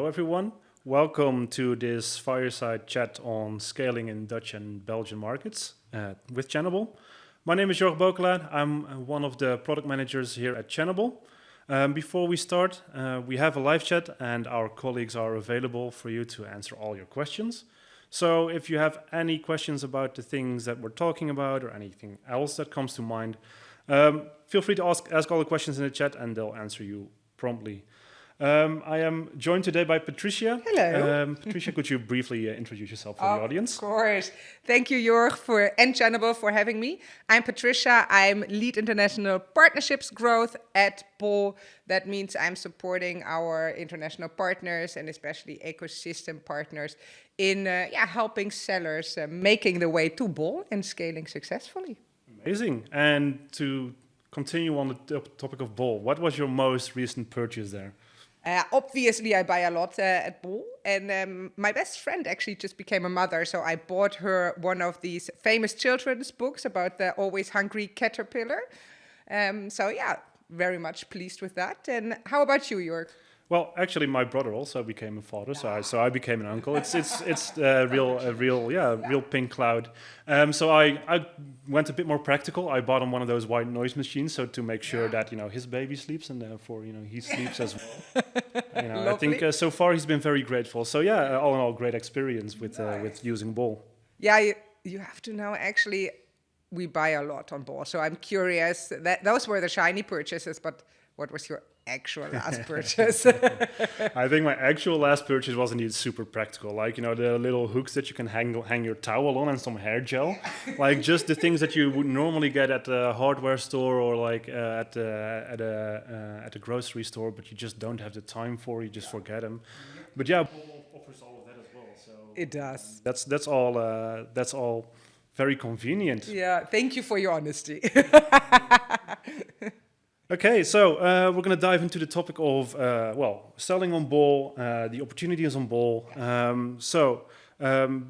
Hello everyone, welcome to this fireside chat on scaling in Dutch and Belgian markets with Channable. My name is Jorg Bokelaar, I'm one of the product managers here at Channable. Before we start, we have a live chat and our colleagues are available for you to answer all your questions. So if you have any questions about the things that we're talking about or anything else that comes to mind, feel free to ask all the questions in the chat and they'll answer you promptly. I am joined today by Patricia. Hello. Patricia, could you briefly introduce yourself for the audience? Of course. Thank you, Jorg, and Channable for having me. I'm Patricia. I'm Lead International Partnerships Growth at Bol. That means I'm supporting our international partners and especially ecosystem partners in helping sellers making the way to Bol and scaling successfully. Amazing. And to continue on the topic of Bol, what was your most recent purchase there? Obviously, I buy a lot at Bol, and my best friend actually just became a mother, so I bought her one of these famous children's books about the always hungry caterpillar. Very much pleased with that. And how about you, Jorg? Well, actually, my brother also became a father, so I became an uncle. It's a real pink cloud. So I went a bit more practical. I bought him one of those white noise machines, so to make sure that his baby sleeps and therefore he sleeps as well. I think so far he's been very grateful. So all in all, great experience with using Bol. Yeah, you have to know actually. We buy a lot on Bol, so I'm curious. Those were the shiny purchases, but what was your actual last purchase? I think my actual last purchase was indeed super practical. Like, the little hooks that you can hang your towel on and some hair gel. Like just the things that you would normally get at a hardware store or like at a grocery store, but you just don't have the time for, you just forget them. But yeah, Bol offers all of that as well. So it does. That's all very convenient. Yeah, thank you for your honesty. Okay, so we're going to dive into the topic of, selling on Bol, the opportunities on Bol.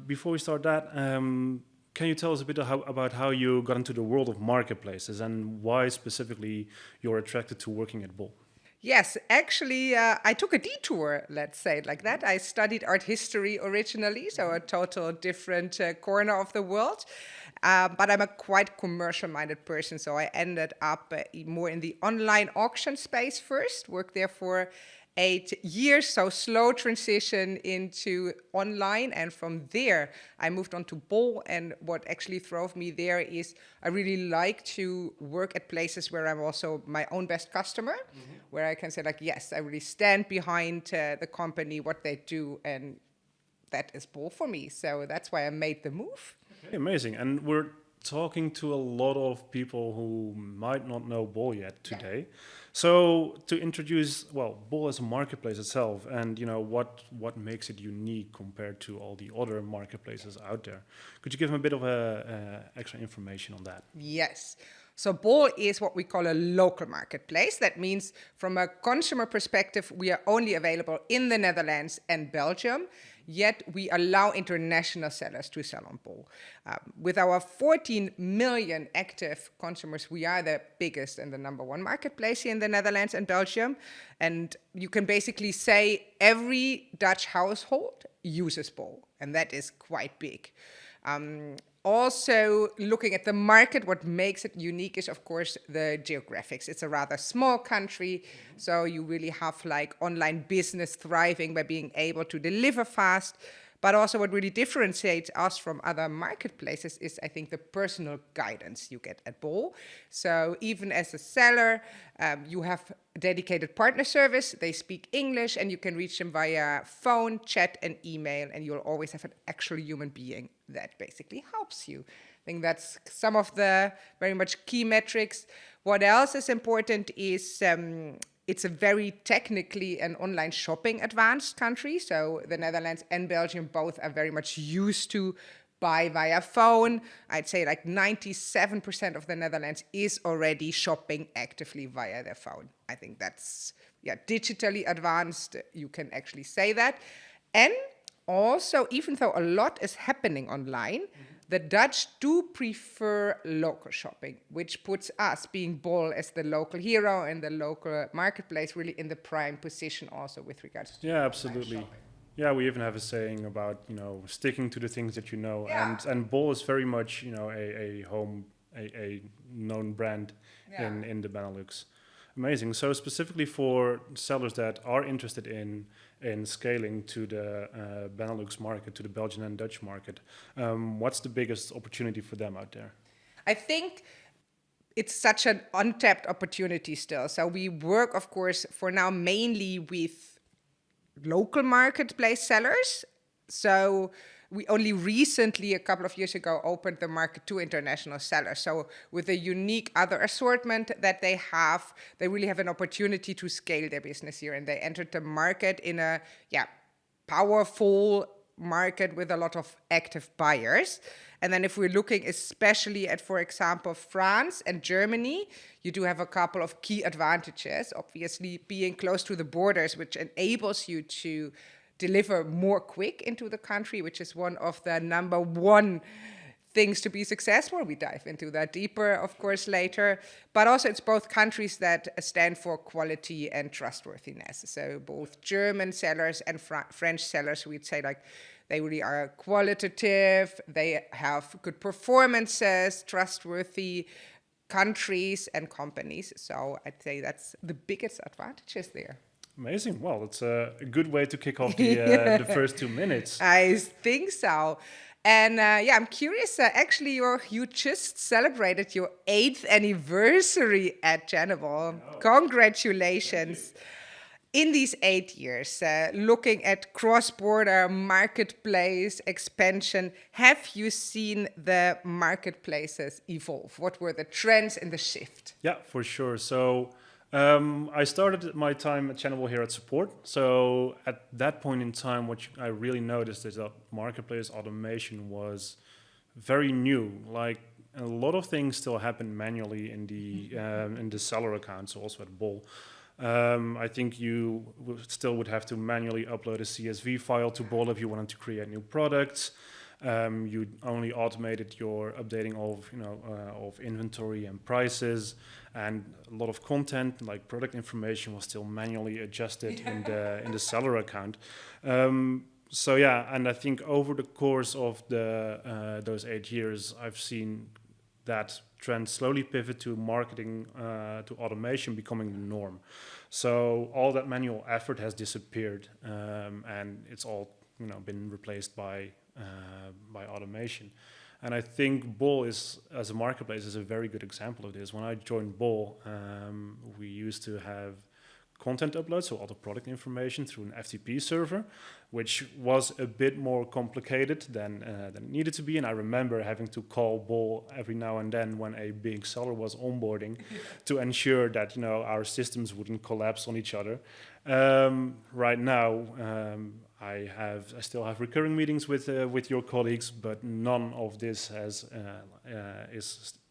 Before we start that, can you tell us a bit about how you got into the world of marketplaces and why specifically you're attracted to working at Bol? Yes, actually, I took a detour, let's say it like that. I studied art history originally, so a total different corner of the world. But I'm a quite commercial-minded person, so I ended up more in the online auction space first, worked there for 8 years, so slow transition into online. And from there, I moved on to Bol. And what actually drove me there is I really like to work at places where I'm also my own best customer, where I can say like, yes, I really stand behind the company, what they do, and that is Bol for me. So that's why I made the move. Okay, amazing. And we're talking to a lot of people who might not know Bol yet today. Yeah. So to introduce, Bol as a marketplace itself and, what makes it unique compared to all the other marketplaces out there. Could you give them a bit of extra information on that? Yes. So Bol is what we call a local marketplace. That means from a consumer perspective, we are only available in the Netherlands and Belgium. Yet we allow international sellers to sell on Bol. With our 14 million active consumers, we are the biggest and the number one marketplace here in the Netherlands and Belgium. And you can basically say every Dutch household uses Bol, and that is quite big. Also, looking at the market, what makes it unique is, of course, the geographics. It's a rather small country, so you really have like online business thriving by being able to deliver fast. But also what really differentiates us from other marketplaces is, I think, the personal guidance you get at Bol. So even as a seller, you have a dedicated partner service. They speak English, and you can reach them via phone, chat, and email, and you'll always have an actual human being that basically helps you. I think that's some of the very much key metrics. What else is important is it's a very technically and online shopping advanced country. So the Netherlands and Belgium both are very much used to buy via phone. I'd say like 97% of the Netherlands is already shopping actively via their phone. I think that's digitally advanced. You can actually say that. And also, even though a lot is happening online, the Dutch do prefer local shopping, which puts us, being Bol, as the local hero and the local marketplace, really in the prime position also with regards to Yeah, absolutely. Yeah, we even have a saying about, sticking to the things that you know. Yeah. And Bol is very much, a known brand in the Benelux. Amazing. So specifically for sellers that are interested in scaling to the Benelux market, to the Belgian and Dutch market, what's the biggest opportunity for them out there? I think it's such an untapped opportunity still. So we work, of course, for now mainly with local marketplace sellers. So we only recently, a couple of years ago, opened the market to international sellers. So with a unique other assortment that they have, they really have an opportunity to scale their business here. And they entered the market in a powerful market with a lot of active buyers. And then if we're looking especially at, for example, France and Germany, you do have a couple of key advantages. Obviously, being close to the borders, which enables you to deliver more quick into the country, which is one of the number one things to be successful. We dive into that deeper, of course, later. But also it's both countries that stand for quality and trustworthiness. So both German sellers and French sellers, we'd say, like, they really are qualitative, they have good performances, trustworthy countries and companies. So I'd say that's the biggest advantages there. Amazing. Well, it's a good way to kick off the first 2 minutes. I think so. And I'm curious, actually, you just celebrated your 8th anniversary at Channable. Oh. Congratulations. In these 8 years, looking at cross-border marketplace expansion, have you seen the marketplaces evolve? What were the trends and the shift? Yeah, for sure. So I started my time at Channable here at support. So at that point in time, what I really noticed is that marketplace automation was very new. Like, a lot of things still happen manually in the seller accounts, also at Bol. I think you still would have to manually upload a CSV file to Bol if you wanted to create new products. You only automated your updating of inventory and prices, and a lot of content like product information was still manually adjusted in the seller account. And I think over the course of those 8 years, I've seen that trend slowly pivot to marketing, to automation becoming the norm. So all that manual effort has disappeared, and it's all been replaced by automation. And I think Bol as a marketplace is a very good example of this. When I joined Bol, we used to have content upload, so all the product information through an FTP server, which was a bit more complicated than it needed to be. And I remember having to call Bol every now and then when a big seller was onboarding to ensure that our systems wouldn't collapse on each other. Right now, I still have recurring meetings with your colleagues, but none of this is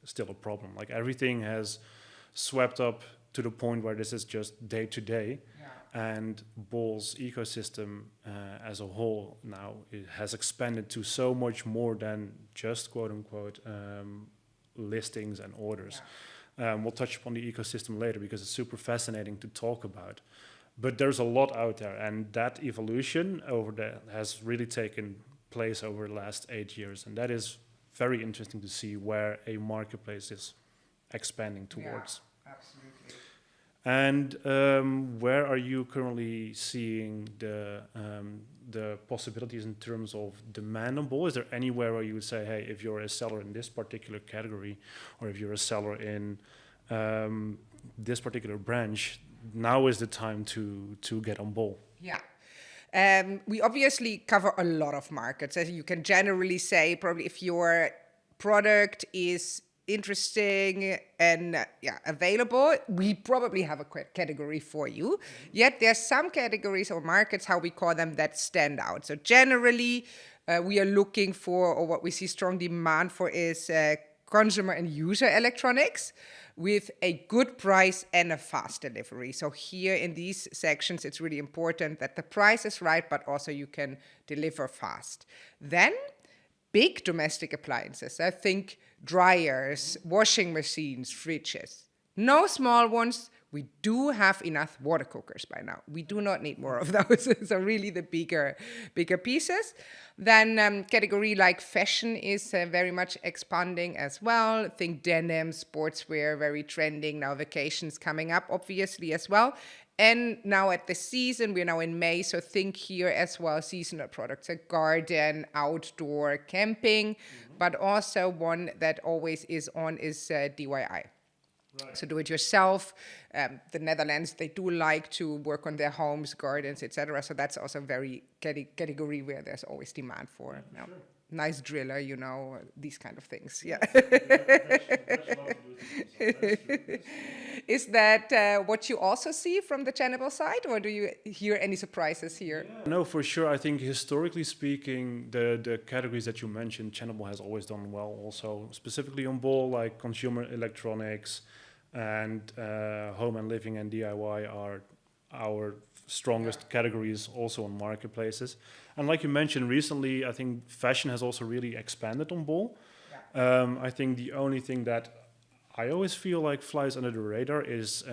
still a problem. Like, everything has swept up to the point where this is just day to day, and Bol's ecosystem as a whole now has expanded to so much more than just quote unquote listings and orders. We'll touch upon the ecosystem later because it's super fascinating to talk about. But there's a lot out there, and that evolution has really taken place over the last 8 years, and that is very interesting to see where a marketplace is expanding towards. Yeah, absolutely. And where are you currently seeing the possibilities in terms of demand on Bol? Is there anywhere where you would say, hey, if you're a seller in this particular category, or if you're a seller in this particular branch, now is the time to get on Bol? Yeah. We obviously cover a lot of markets. As you can generally say, probably if your product is interesting and available, we probably have a category for you. Yet there's some categories or markets, how we call them, that stand out. So generally, we are looking for, or what we see strong demand for, is consumer and user electronics with a good price and a fast delivery. So here in these sections, it's really important that the price is right, but also you can deliver fast. Then big domestic appliances. I think dryers, washing machines, fridges. No small ones. We do have enough water cookers by now. We do not need more of those. So really the bigger pieces. Then category like fashion is very much expanding as well. Think denim, sportswear, very trending. Now vacations coming up, obviously, as well. And now at the season, we're now in May, so think here as well, seasonal products, a garden, outdoor, camping, but also one that always is on is DIY. Right. So do it yourself. The Netherlands, they do like to work on their homes, gardens, etc. So that's also very category where there's always demand for. Yeah, sure. Nice driller, these kind of things. Yeah. Is that what you also see from the Channable side, or do you hear any surprises here? Yeah. No, for sure. I think historically speaking, the categories that you mentioned, Channable has always done well. Also, specifically on Bol, like consumer electronics and home and living and DIY are our strongest categories also on marketplaces. And like you mentioned recently, I think fashion has also really expanded on Bol. I think the only thing that I always feel like flies under the radar is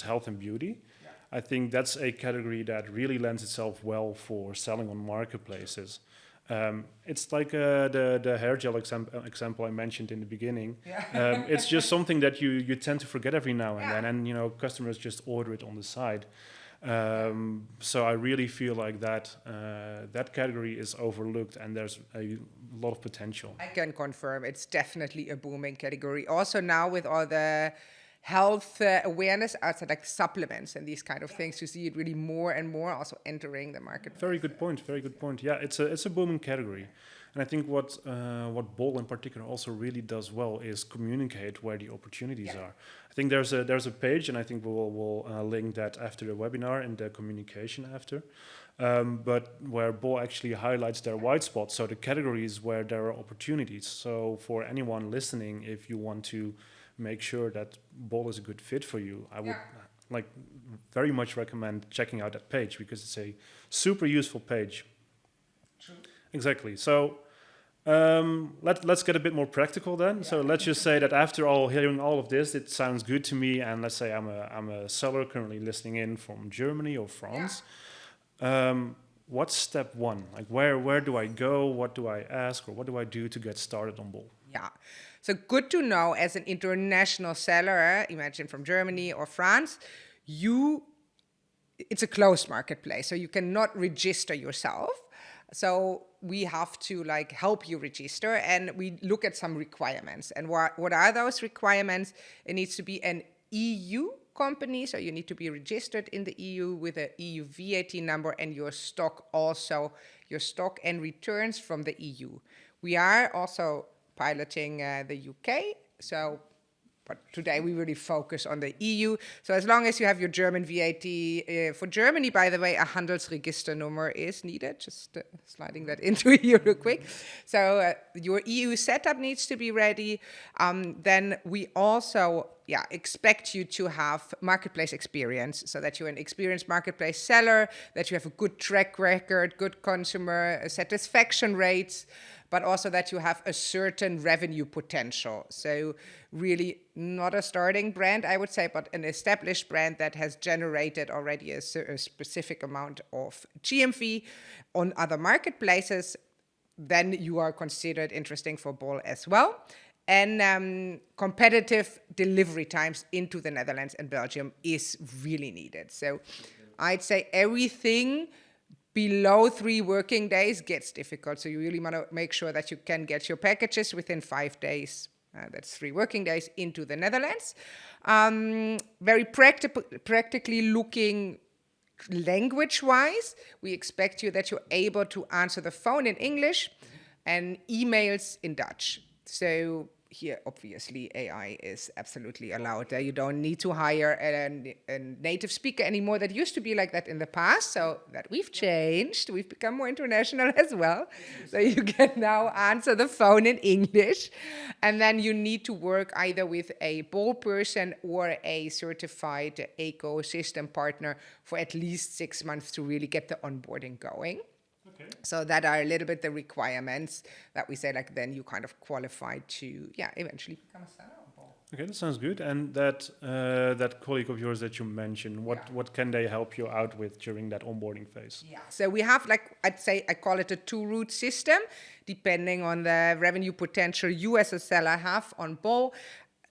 health and beauty. I think that's a category that really lends itself well for selling on marketplaces. It's like the hair gel example I mentioned in the beginning. It's just something that you tend to forget every now and then, and customers just order it on the side. So I really feel like that category is overlooked, and there's a lot of potential. I can confirm it's definitely a booming category. Also now with all the health awareness outside, like supplements and these kind of things, you see it really more and more also entering the market. Very good point. Yeah, it's a booming category. And I think what Bol in particular also really does well is communicate where the opportunities are. I think there's a page, and I think we'll link that after the webinar and the communication after. But where Bol actually highlights their white spots, so the categories where there are opportunities. So for anyone listening, if you want to make sure that Bol is a good fit for you, I would very much recommend checking out that page, because it's a super useful page. True. Exactly. So let's get a bit more practical then. So let's just say that after hearing all of this, it sounds good to me, and let's say I'm a seller currently listening in from Germany or France. What's step one? Like where do I go? What do I ask, or what do I do to get started on Bol? Yeah. So good to know, as an international seller, imagine from Germany or France, it's a closed marketplace, so you cannot register yourself. So we have to help you register, and we look at some requirements. And what are those requirements? It needs to be an EU company, so you need to be registered in the EU with an EU VAT number, and your stock and returns from the EU. We are also piloting the UK, but today we really focus on the EU. So as long as you have your German VAT, for Germany, by the way, a Handelsregisternummer is needed, just sliding that into you real quick. So your EU setup needs to be ready. Then we also expect you to have marketplace experience, so that you're an experienced marketplace seller, that you have a good track record, good consumer satisfaction rates, but also that you have a certain revenue potential. So really not a starting brand, I would say, but an established brand that has generated already a specific amount of GMV on other marketplaces. Then you are considered interesting for Bol as well. And competitive delivery times into the Netherlands and Belgium is really needed. So I'd say everything below 3 working days gets difficult. So you really want to make sure that you can get your packages within 5 days. That's 3 working days into the Netherlands. Very practically looking language-wise, we expect you that you're able to answer the phone in English and emails in Dutch. So here, obviously, AI is absolutely allowed. You don't need to hire a native speaker anymore. That used to be like that in the past, so that we've changed. We've become more international as well. So you can now answer the phone in English. And then you need to work either with a Bol person or a certified ecosystem partner for at least 6 months to really get the onboarding going. Okay. So that are a little bit the requirements that we say, like, then you kind of qualify to, eventually become a seller on Bol. Okay, that sounds good. And that colleague of yours that you mentioned, what can they help you out with during that onboarding phase? Yeah. So we have, like, I call it a two-route system, depending on the revenue potential you as a seller have on Bol.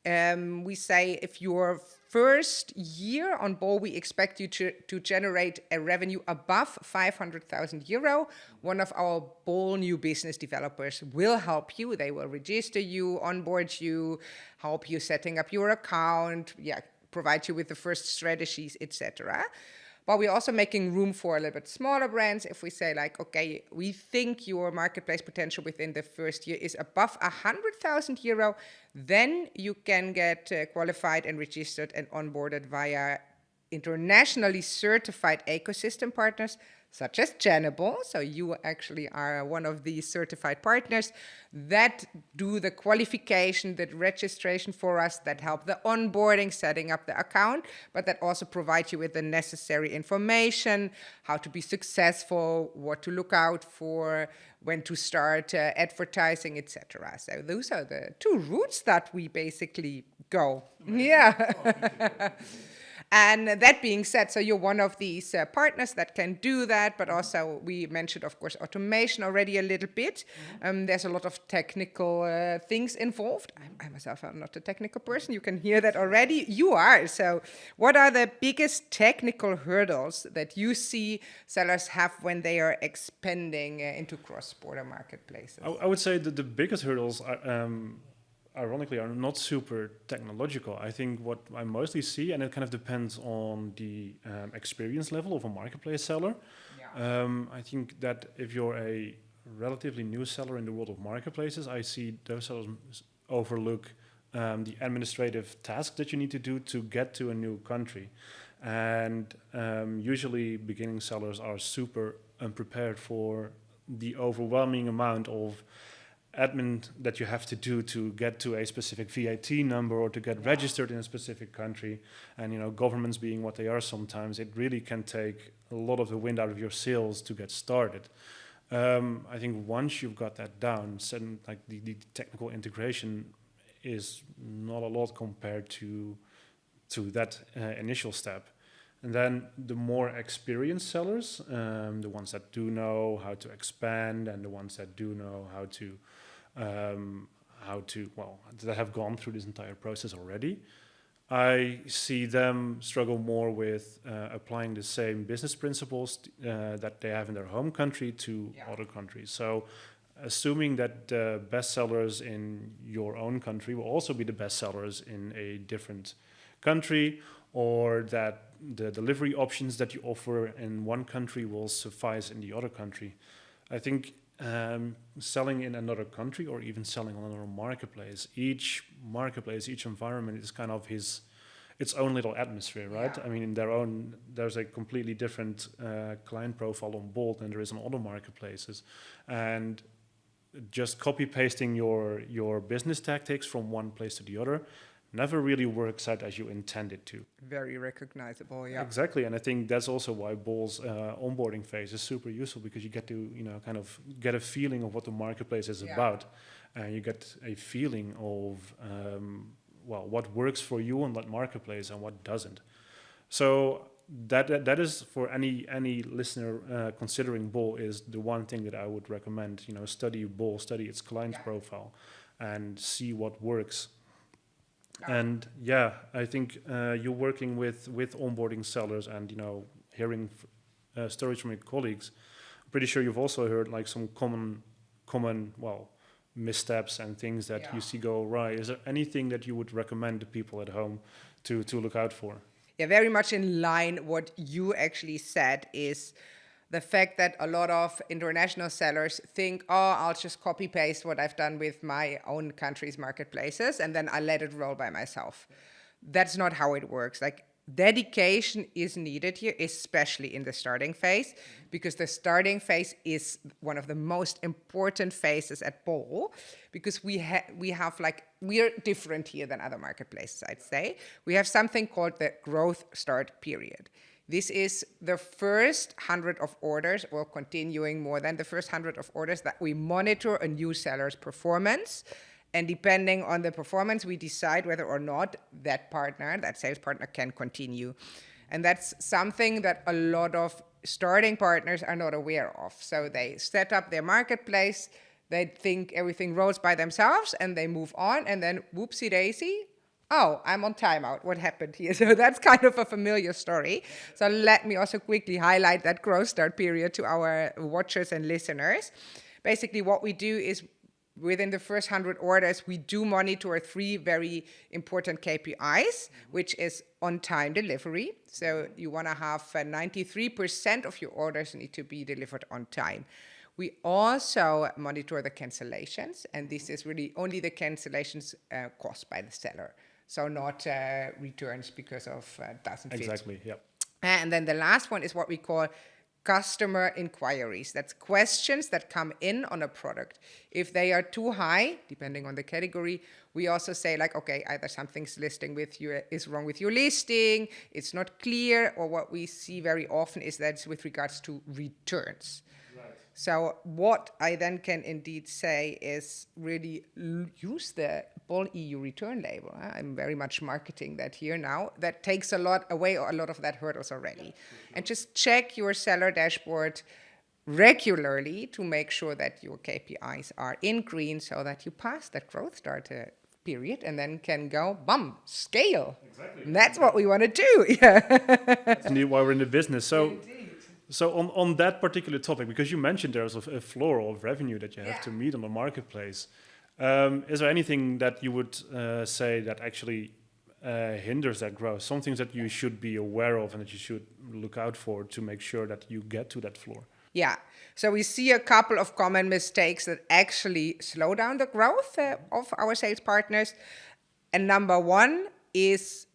We say if your first year on Bol, we expect you to generate a revenue above 500,000 euro. One of our Bol new business developers will help you. They will register you, onboard you, help you setting up your account, provide you with the first strategies, etc. But we're also making room for a little bit smaller brands. If we say, like, okay, we think your marketplace potential within the first year is above 100,000 euro, then you can get qualified and registered and onboarded via internationally certified ecosystem partners such as Channable. So you actually are one of these certified partners that do the qualification, the registration for us, that help the onboarding, setting up the account, but that also provide you with the necessary information, how to be successful, what to look out for, when to start advertising, etc. So those are the two routes that we basically go. Amazing. Yeah. And that being said, so you're one of these partners that can do that, but also we mentioned, of course, automation already a little bit. There's a lot of technical things involved. I myself am not a technical person. You can hear that already. You are. So what are the biggest technical hurdles that you see sellers have when they are expanding into cross-border marketplaces? I would say that the biggest hurdles are, ironically, are not super technological. I think what I mostly see, and it kind of depends on the experience level of a marketplace seller. Yeah. I think that if you're a relatively new seller in the world of marketplaces, I see those sellers overlook the administrative task that you need to do to get to a new country. And usually beginning sellers are super unprepared for the overwhelming amount of admin that you have to do to get to a specific VAT number or to get registered in a specific country. And governments being what they are sometimes, it really can take a lot of the wind out of your sails to get started. I think once you've got that down, like the technical integration is not a lot compared to that initial step. And then the more experienced sellers, the ones that do know how to expand and the ones that do know that have gone through this entire process already, I see them struggle more with applying the same business principles that they have in their home country to other countries. So assuming that the best sellers in your own country will also be the best sellers in a different country, or that the delivery options that you offer in one country will suffice in the other country. I think selling in another country or even selling on another marketplace, each environment is kind of its own little atmosphere, right? Yeah. I mean, there's a completely different client profile on Bol than there is on other marketplaces. And just copy pasting your business tactics from one place to the other never really works out as you intended to. Very recognizable, yeah. Exactly, and I think that's also why Bol's onboarding phase is super useful, because you get to kind of get a feeling of what the marketplace is about, and you get a feeling of what works for you on that marketplace and what doesn't. So that is for any listener considering Bol is the one thing that I would recommend. Study Bol, study its client profile, and see what works. And I think you're working with onboarding sellers and hearing stories from your colleagues. I'm pretty sure you've also heard like some common missteps and things that you see go awry. Is there anything that you would recommend to people at home to look out for? Yeah, very much in line what you actually said is the fact that a lot of international sellers think, I'll just copy paste what I've done with my own country's marketplaces and then I let it roll by myself. That's not how it works. Like, dedication is needed here, especially in the starting phase, because the starting phase is one of the most important phases at Bol, because we are different here than other marketplaces, I'd say. We have something called the growth start period. This is the first 100 of orders, or continuing more than the first 100 of orders, that we monitor a new seller's performance. And depending on the performance, we decide whether or not that sales partner, can continue. And that's something that a lot of starting partners are not aware of. So they set up their marketplace, they think everything rolls by themselves, and they move on, and then whoopsie daisy, oh, I'm on timeout. What happened here? So that's kind of a familiar story. So let me also quickly highlight that growth start period to our watchers and listeners. Basically, what we do is within the first 100 orders, we do monitor 3 very important KPIs, which is on-time delivery. So you want to have 93% of your orders need to be delivered on time. We also monitor the cancellations, and this is really only the cancellations caused by the seller. So not returns because of doesn't fit. Exactly, yeah. And then the last one is what we call customer inquiries. That's questions that come in on a product. If they are too high, depending on the category, we also say like, okay, either something's is wrong with your listing, it's not clear, or what we see very often is that it's with regards to returns. So what I then can indeed say is really use the Bol EU return label. I'm very much marketing that here now. That takes a lot of that hurdles already. Yeah, sure. And just check your seller dashboard regularly to make sure that your KPIs are in green so that you pass that growth start period and then can go, scale. Exactly. And that's what we want to do. Yeah. That's indeed why we're in the business. So on that particular topic, because you mentioned there's a floor of revenue that you have to meet on the marketplace, is there anything that you would say that actually hinders that growth? Some things that you should be aware of and that you should look out for to make sure that you get to that floor? Yeah, so we see a couple of common mistakes that actually slow down the growth of our sales partners. And number one is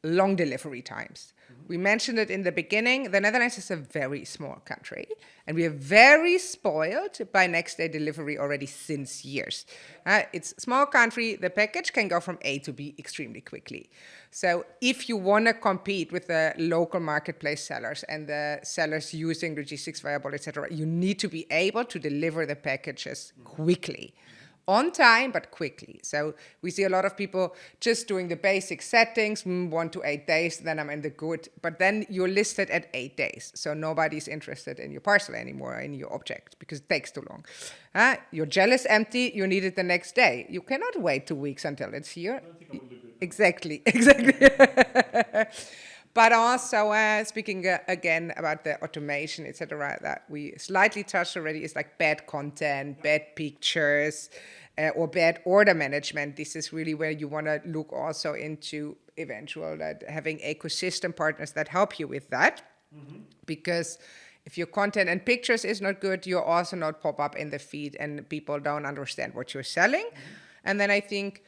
long delivery times. We mentioned it in the beginning. The Netherlands is a very small country, and we are very spoiled by next day delivery already since years. It's a small country. The package can go from A to B extremely quickly. So if you want to compete with the local marketplace sellers and the sellers using logistics via Bol, etc., you need to be able to deliver the packages quickly. On time, but quickly. So we see a lot of people just doing the basic settings, 1 to 8 days, then I'm in the good. But then you're listed at 8 days. So nobody's interested in your parcel anymore, in your object, because it takes too long. Your gel is empty, you need it the next day. You cannot wait 2 weeks until it's here. Exactly. But also, speaking again about the automation, etc., that we slightly touched already, is like bad content, bad pictures, or bad order management. This is really where you want to look also into eventual having ecosystem partners that help you with that. Mm-hmm. Because if your content and pictures is not good, you'll also not pop up in the feed and people don't understand what you're selling. Mm-hmm. And then I think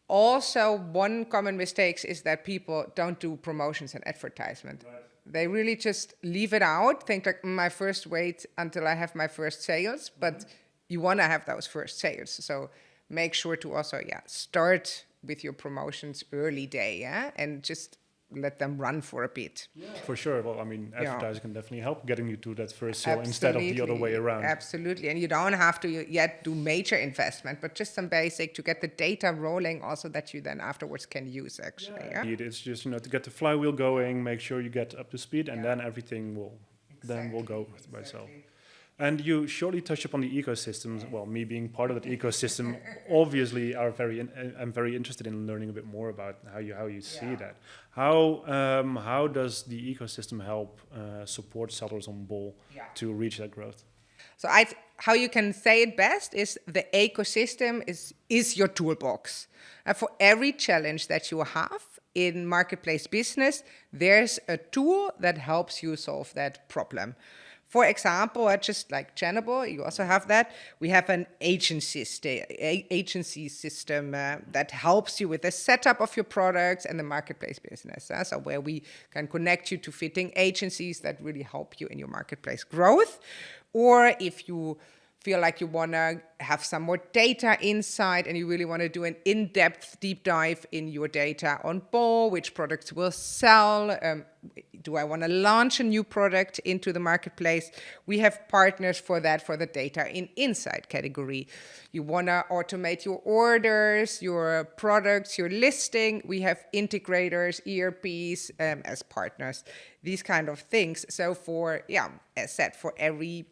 also, one common mistake is that people don't do promotions and advertisement. Right. They really just leave it out, think like, I first wait until I have my first sales, but you want to have those first sales. So make sure to also, start with your promotions early day, and just let them run for a bit. Yeah. For sure. Well, I mean, advertising can definitely help getting you to that first sale instead of the other way around. Absolutely. And you don't have to yet do major investment, but just some basic to get the data rolling also that you then afterwards can use, actually. Yeah. It's just, to get the flywheel going, make sure you get up to speed, and then everything will go by itself. And you surely touched upon the ecosystems. Well, me being part of that ecosystem, obviously, I'm very interested in learning a bit more about how you see that. How does the ecosystem help support sellers on Bol to reach that growth? So how you can say it best is the ecosystem is your toolbox. For every challenge that you have in marketplace business, there's a tool that helps you solve that problem. For example, just like Channable, you also have that. We have an agency system that helps you with the setup of your products and the marketplace business. So where we can connect you to fitting agencies that really help you in your marketplace growth. Or if you feel like you want to have some more data inside and you really want to do an in-depth deep dive in your data on Bol, which products will sell, Do I want to launch a new product into the marketplace? We have partners for that, for the data in insight category. You want to automate your orders, your products, your listing. We have integrators, ERPs as partners, these kind of things. So as said, for every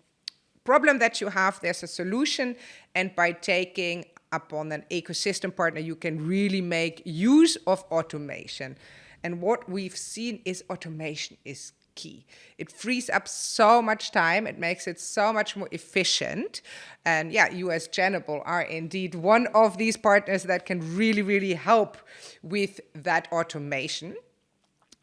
problem that you have, there's a solution. And by taking upon an ecosystem partner, you can really make use of automation. And what we've seen is automation is key. It frees up so much time. It makes it so much more efficient. And you as Channable are indeed one of these partners that can really, really help with that automation.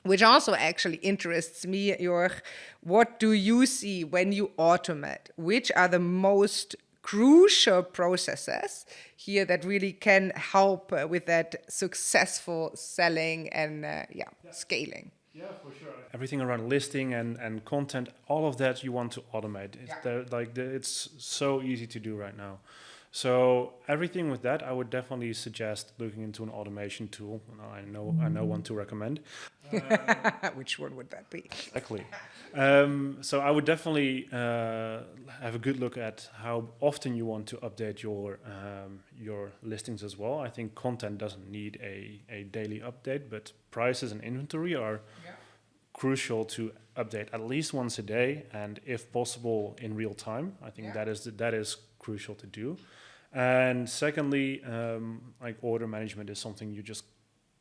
Which also actually interests me, Jorg. What do you see when you automate? Which are the most crucial processes here that really can help with that successful selling and scaling? Yeah, for sure. Everything around listing and content, all of that you want to automate. It's so easy to do right now. So everything with that, I would definitely suggest looking into an automation tool. I know one to recommend. Which one would that be? Exactly. So I would definitely have a good look at how often you want to update your listings as well. I think content doesn't need a daily update, but prices and inventory are crucial to update at least once a day, and if possible in real time. I think that is crucial to do. And secondly, order management is something you just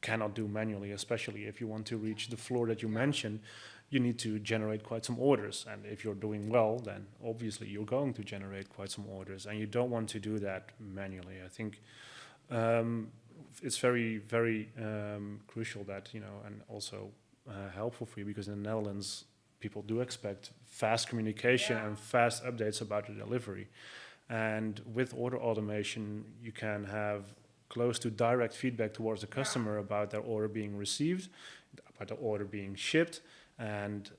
cannot do manually, especially if you want to reach the floor that you mentioned. You need to generate quite some orders, and if you're doing well, then obviously you're going to generate quite some orders, and you don't want to do that manually. I think it's very, very crucial that, and also helpful for you, because in the Netherlands, people do expect fast communication and fast updates about the delivery. And with order automation, you can have close to direct feedback towards the customer about their order being received, about the order being shipped, and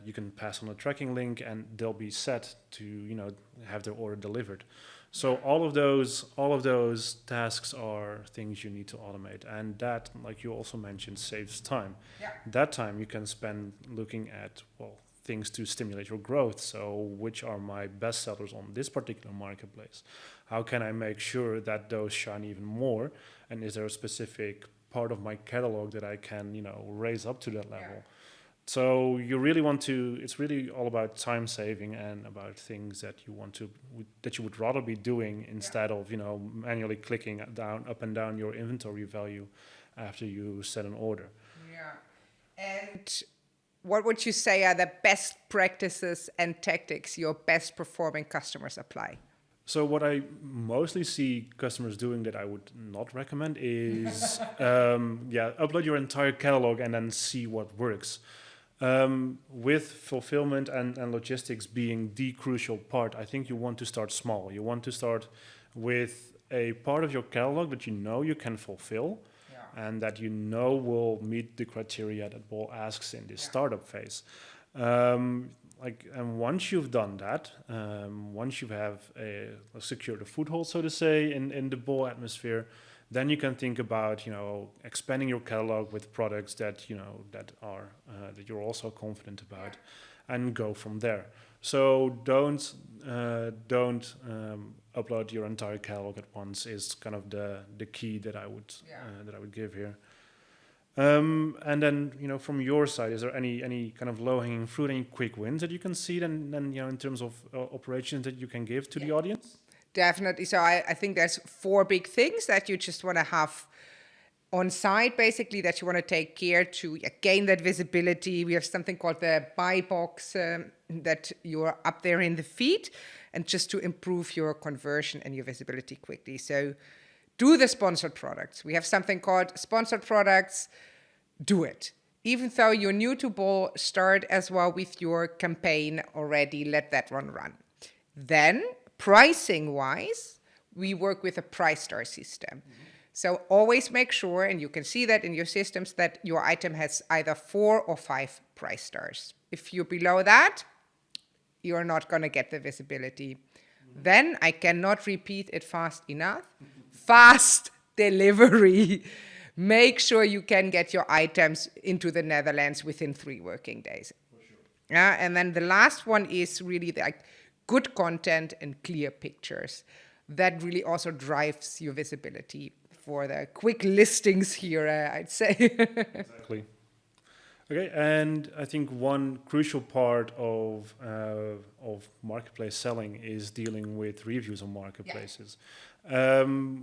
you can pass on a tracking link, and they'll be set to have their order delivered. So all of those tasks are things you need to automate, and that, like you also mentioned, saves time. That time you can spend looking at things to stimulate your growth. So which are my best sellers on this particular marketplace? How can I make sure that those shine even more? And is there a specific part of my catalog that I can raise up to that level? So you really want to, it's really all about time saving and about things that you would rather be doing instead of manually clicking up and down your inventory value after you set an order. And what would you say are the best practices and tactics your best performing customers apply? So what I mostly see customers doing that I would not recommend is upload your entire catalog and then see what works. With fulfillment and logistics being the crucial part, I think you want to start small. You want to start with a part of your catalog that you can fulfill, and that will meet the criteria that Bol asks in this startup phase. And once you've done that, once you have secured a foothold, so to say, in the Bol atmosphere, then you can think about expanding your catalog with products that that you're also confident about, and go from there. So don't upload your entire catalog at once is kind of the key that I would give here. And then from your side, is there any kind of low-hanging fruit, any quick wins that you can see then in terms of operations that you can give to the audience? Definitely. So I think there's 4 big things that you just want to have on site, basically, that you want to take care to gain that visibility. We have something called the buy box that you're up there in the feed, and just to improve your conversion and your visibility quickly. So do the sponsored products. We have something called sponsored products. Do it. Even though you're new to Bol, start as well with your campaign already. Let that one run. Then, pricing-wise, we work with a price star system. So always make sure, and you can see that in your systems, that your item has either 4 or 5 price stars. If you're below that, you're not going to get the visibility. Then I cannot repeat it fast enough. Fast delivery. make sure you can get your items into the Netherlands within 3 working days. Yeah, and then the last one is really like good content and clear pictures. That really also drives your visibility for the quick listings here, I'd say. Exactly. Okay, and I think one crucial part of marketplace selling is dealing with reviews on marketplaces.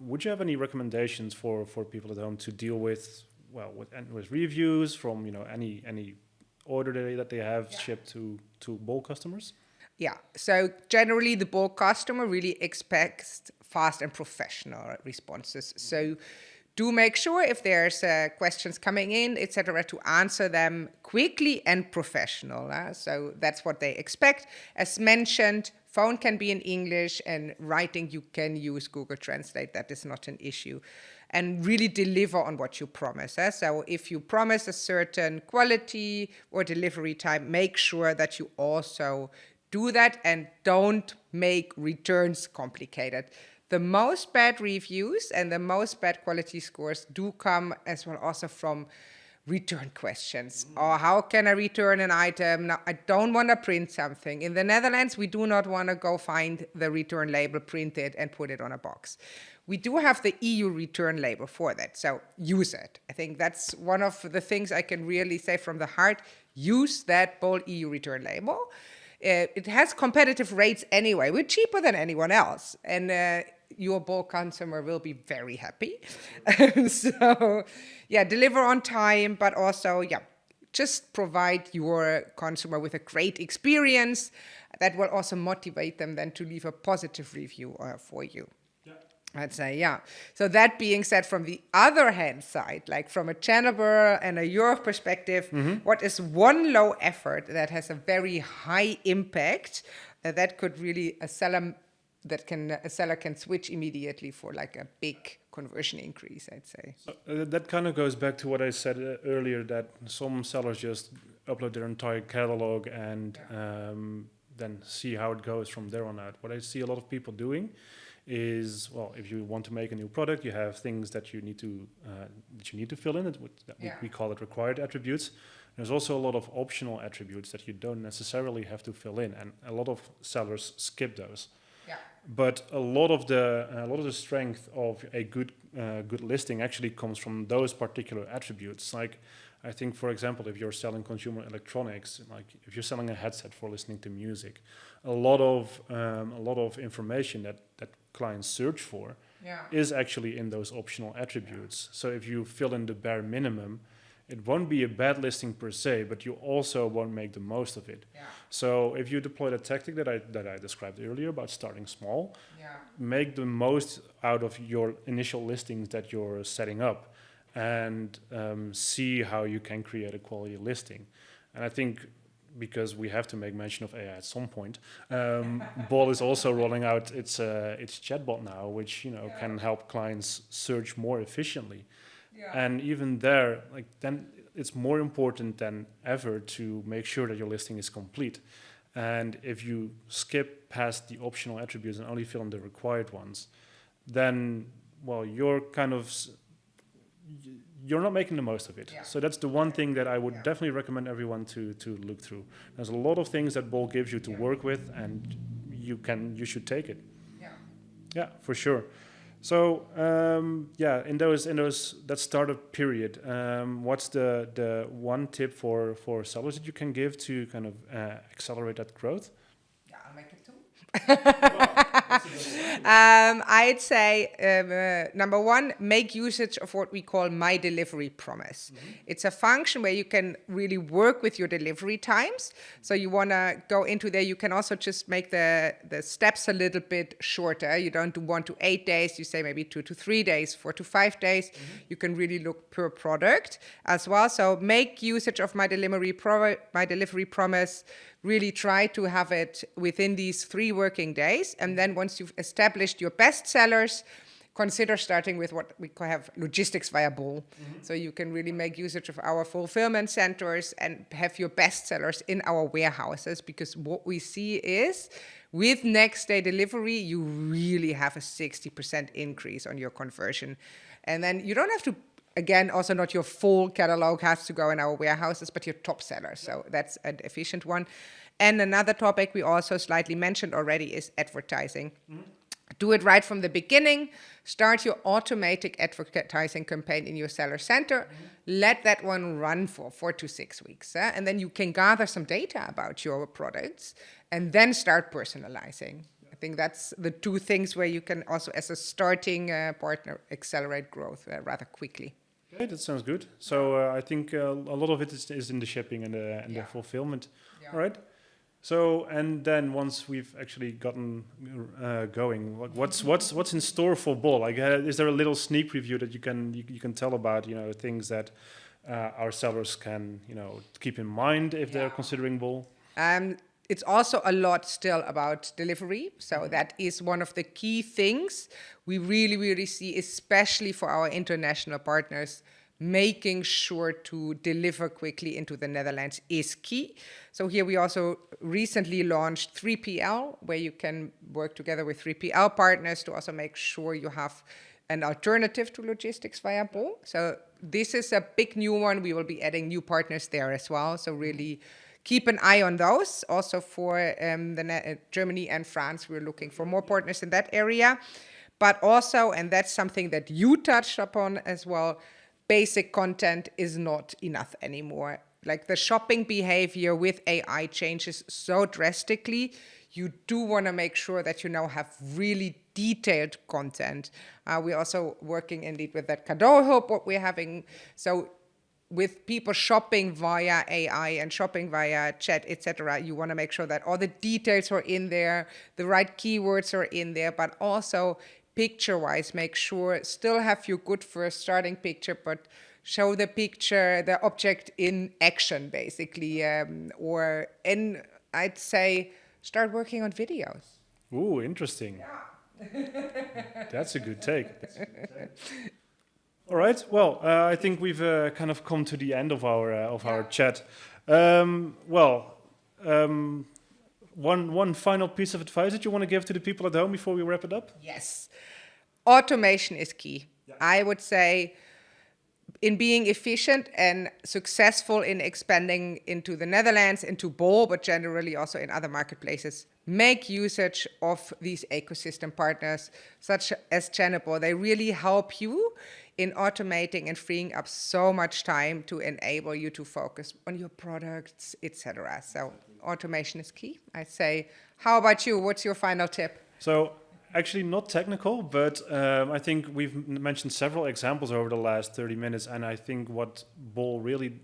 Would you have any recommendations for people at home to deal with with reviews from any order that they have shipped to bulk customers? Yeah, so generally the bulk customer really expects fast and professional responses. So do make sure if there's questions coming in, etc., to answer them quickly and professional. So that's what they expect. As mentioned, phone can be in English, and writing you can use Google Translate. That is not an issue. And really deliver on what you promise. So if you promise a certain quality or delivery time, make sure that you also do that and don't make returns complicated. The most bad reviews and the most bad quality scores do come as well also from return questions. Or how can I return an item? Now, I don't want to print something. In the Netherlands, we do not want to go find the return label, print it, and put it on a box. We do have the EU return label for that, so use it. I think that's one of the things I can really say from the heart. Use that bold EU return label. It has competitive rates anyway. We're cheaper than anyone else. And your bulk consumer will be very happy. So, yeah, deliver on time, but also, just provide your consumer with a great experience that will also motivate them then to leave a positive review for you. I'd say, yeah. So that being said, from the other hand side, like from a Channable and a Jorg perspective, what is one low effort that has a very high impact that could really a seller can switch immediately for like a big conversion increase, I'd say. So, that kind of goes back to what I said earlier, that some sellers just upload their entire catalog and then see how it goes from there on out. What I see a lot of people doing is, if you want to make a new product, you have things that you need to fill in. We call it required attributes. There's also a lot of optional attributes that you don't necessarily have to fill in, and a lot of sellers skip those. Yeah. But a lot of the strength of a good listing actually comes from those particular attributes. Like, I think, for example, if you're selling consumer electronics, like if you're selling a headset for listening to music, a lot of information that clients search for is actually in those optional attributes. So if you fill in the bare minimum, it won't be a bad listing per se, but you also won't make the most of it. So if you deploy the tactic that I described earlier about starting small, make the most out of your initial listings that you're setting up, and see how you can create a quality listing. And I think, because we have to make mention of AI at some point, Bol is also rolling out its chatbot now, which can help clients search more efficiently. And even there, then it's more important than ever to make sure that your listing is complete. And if you skip past the optional attributes and only fill in the required ones, then you're not making the most of it. So that's the one thing that I would definitely recommend everyone to look through. There's a lot of things that Bol gives you to work with, and you should take it. Yeah, for sure. So in that startup period, what's the one tip for sellers that you can give to kind of accelerate that growth? Yeah, I'll make it too. I'd say number one, make usage of what we call My Delivery Promise. It's a function where you can really work with your delivery times. So you want to go into there. You can also just make the steps a little bit shorter. You don't do 1 to 8 days. You say maybe 2 to 3 days, 4 to 5 days. You can really look per product as well. So make usage of My Delivery Promise. Really try to have it within these 3 working days. And then once you've established your best sellers, consider starting with what we have logistics via Bol. So you can really make usage of our fulfillment centers and have your best sellers in our warehouses, because what we see is with next day delivery, you really have a 60% increase on your conversion. And then you don't have to again, also not your full catalog has to go in our warehouses, but your top sellers. So that's an efficient one. And another topic we also slightly mentioned already is advertising. Do it right from the beginning. Start your automatic advertising campaign in your seller center. Let that one run for 4 to 6 weeks. And then you can gather some data about your products and then start personalizing. I think that's the two things where you can also, as a starting partner, accelerate growth rather quickly. Okay, that sounds good. So I think a lot of it is in the shipping and the fulfillment. Yeah. All right. So, and then once we've actually gotten going, what's in store for Bol? Like, is there a little sneak preview that you can tell about, things that our sellers can, keep in mind if they're considering Bol? It's also a lot still about delivery. So that is one of the key things we really see, especially for our international partners. Making sure to deliver quickly into the Netherlands is key. So here we also recently launched 3PL, where you can work together with 3PL partners to also make sure you have an alternative to logistics via Bol. So this is a big new one. We will be adding new partners there as well. So really keep an eye on those. Also for Germany and France, we're looking for more partners in that area. But also, and that's something that you touched upon as well, basic content is not enough anymore. Like the shopping behavior with AI changes so drastically. You do want to make sure that you now have really detailed content. We're also working indeed with that Cadeau Hub, what we're having. So with people shopping via AI and shopping via chat, etc., you want to make sure that all the details are in there, the right keywords are in there, but also picture-wise, make sure still have your good first starting picture, but show the picture, the object in action, basically. And I'd say start working on videos. Ooh, interesting. Yeah. That's a good take. All right. Well, I think we've kind of come to the end of our chat. One final piece of advice that you want to give to the people at home before we wrap it up? Yes. Automation is key. Yeah. I would say in being efficient and successful in expanding into the Netherlands, into Bol, but generally also in other marketplaces, make usage of these ecosystem partners, such as Channable. They really help you in automating and freeing up so much time to enable you to focus on your products, etc. So automation is key, I'd say. How about you? What's your final tip? So actually not technical, but I think we've mentioned several examples over the last 30 minutes, and I think what Bol really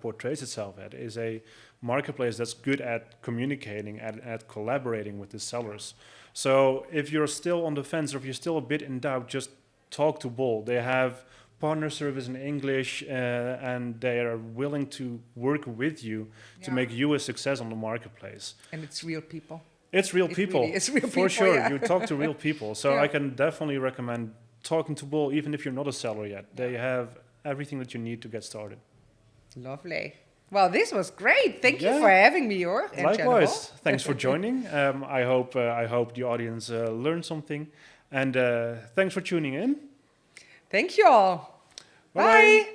portrays itself at is a marketplace that's good at communicating, at collaborating with the sellers. So if you're still on the fence, or if you're still a bit in doubt, just talk to Bol. They have partner service in English, and they are willing to work with you to make you a success on the marketplace. And it's real people. It's real people. Really, it's real for people, sure. Yeah. You talk to real people. So I can definitely recommend talking to Bol, even if you're not a seller yet. They have everything that you need to get started. Lovely. Well, this was great. Thank you for having me, Jorg. Likewise. Thanks for joining. I hope the audience learned something. And thanks for tuning in. Thank you all. Bye. Bye.